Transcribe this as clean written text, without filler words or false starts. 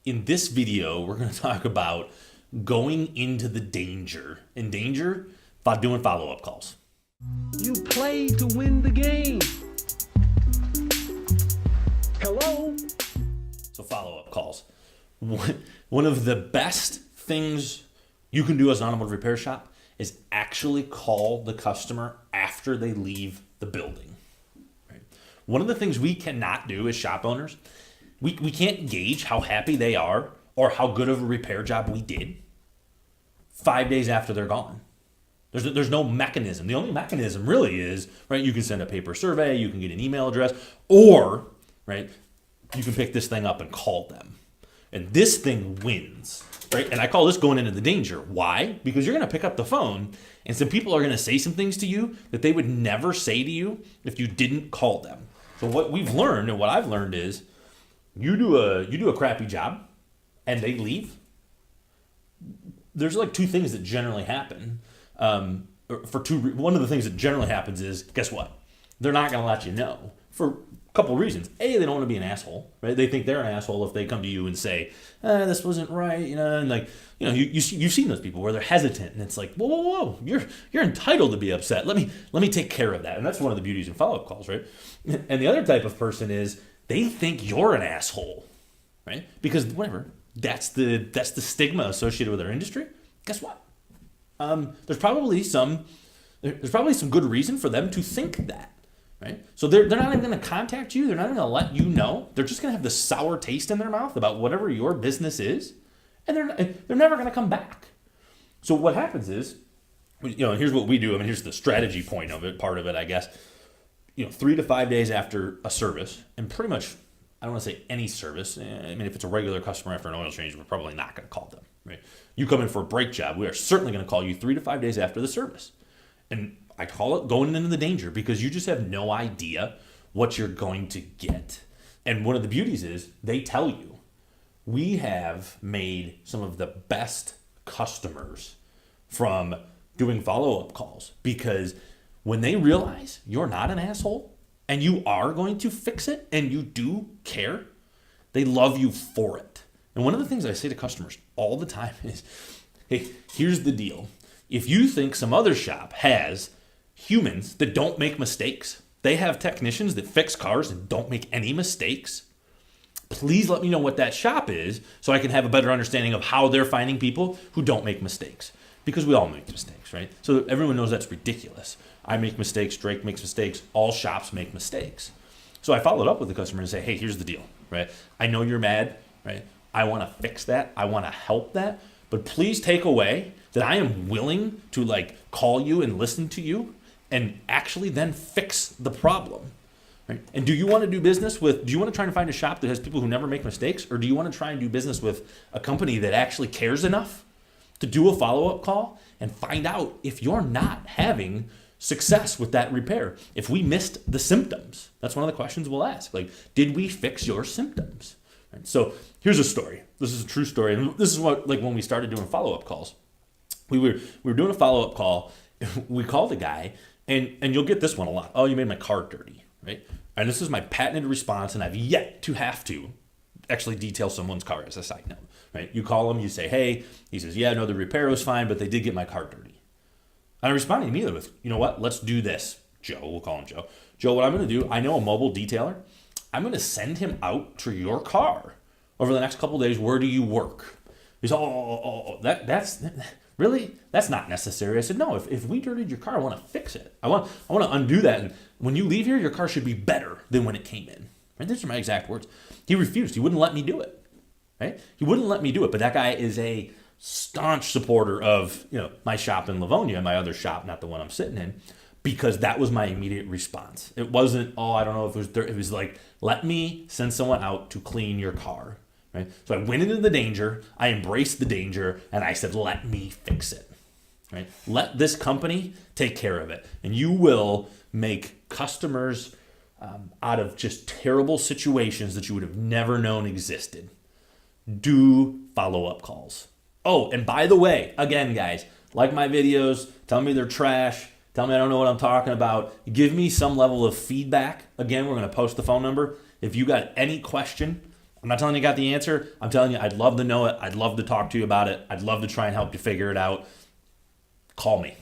In this video, we're going to talk about going into the danger. In danger, by doing follow-up calls. You play to win the game. Hello? So follow-up calls. One of the best things you can do as an automotive repair shop is actually call the customer after they leave the building. Right? One of the things we cannot do as shop owners, we can't gauge how happy they are or how good of a repair job we did 5 days after they're gone. There's no mechanism. The only mechanism really is, right, you can send a paper survey, you can get an email address, or, right, you can pick this thing up and call them. And this thing wins, right? And I call this going into the danger. Why? Because you're going to pick up the phone and some people are going to say some things to you that they would never say to you if you didn't call them. So what we've learned and what I've learned is you do a crappy job and they leave. There's like two things that generally happen. One of the things that generally happens is, guess what? They're not going to let you know for a couple reasons. A, they don't want to be an asshole, right? They think they're an asshole if they come to you and say, this wasn't right, and like, you've seen those people where they're hesitant and it's like, whoa, you're entitled to be upset. Let me take care of that. And that's one of the beauties in follow-up calls, right? And the other type of person is they think you're an asshole, right? Because whatever, that's the stigma associated with our industry. Guess what? There's probably some good reason for them to think that, right? So they're not even going to contact you. They're not even going to let you know. They're just going to have this sour taste in their mouth about whatever your business is, and they're never going to come back. So what happens is, and here's what we do. I mean, here's the strategy point of it, part of it, I guess. 3 to 5 days after a service, and pretty much, I don't want to say any service. I mean, if it's a regular customer after an oil change, we're probably not going to call them, right? You come in for a brake job, we are certainly going to call you 3 to 5 days after the service. And I call it going into the danger because you just have no idea what you're going to get. And one of the beauties is they tell you. We have made some of the best customers from doing follow-up calls because when they realize you're not an asshole and you are going to fix it and you do care, they love you for it. And one of the things I say to customers all the time is, hey, here's the deal. If you think some other shop has humans that don't make mistakes, they have technicians that fix cars and don't make any mistakes, please let me know what that shop is so I can have a better understanding of how they're finding people who don't make mistakes. Because we all make mistakes, right? So everyone knows that's ridiculous. I make mistakes, Drake makes mistakes, all shops make mistakes. So I followed up with the customer and say, hey, here's the deal, right? I know you're mad, right? I want to fix that. I want to help that. But please take away that I am willing to call you and listen to you and actually then fix the problem. Right? And do you want to try and find a shop that has people who never make mistakes? Or do you want to try and do business with a company that actually cares enough to do a follow-up call and find out if you're not having success with that repair? If we missed the symptoms, that's one of the questions we'll ask. Did we fix your symptoms? Right? So here's a story. This is a true story. And this is what, when we started doing follow-up calls, we were doing a follow-up call. We called a guy and you'll get this one a lot. Oh, you made my car dirty, right? And this is my patented response. And I've yet to have to actually detail someone's car as a side note, right? You call him, you say, hey, he says, yeah, no, the repair was fine, but they did get my car dirty. And I responded immediately with, you know what, let's do this. Joe, we'll call him Joe. Joe, what I'm going to do, I know a mobile detailer. I'm going to send him out to your car over the next couple of days. Where do you work? He's that's really, that's not necessary. I said, no, if we dirtied your car, I want to fix it. I want to undo that. And when you leave here, your car should be better than when it came in. Right? These are my exact words. He refused. He wouldn't let me do it. Right? He wouldn't let me do it. But that guy is a staunch supporter of my shop in Livonia, my other shop, not the one I'm sitting in, because that was my immediate response. It wasn't, I don't know if it was dirty. It was like, let me send someone out to clean your car. Right? So I went into the danger, I embraced the danger, and I said, let me fix it. Right? Let this company take care of it. And you will make customers out of just terrible situations that you would have never known existed. Do follow-up calls. Oh, and by the way, again, guys, like my videos, tell me they're trash, tell me I don't know what I'm talking about, give me some level of feedback. Again, we're going to post the phone number. If you got any question I'm not telling you I got the answer. I'm telling you I'd love to know it. I'd love to talk to you about it. I'd love to try and help you figure it out. Call me.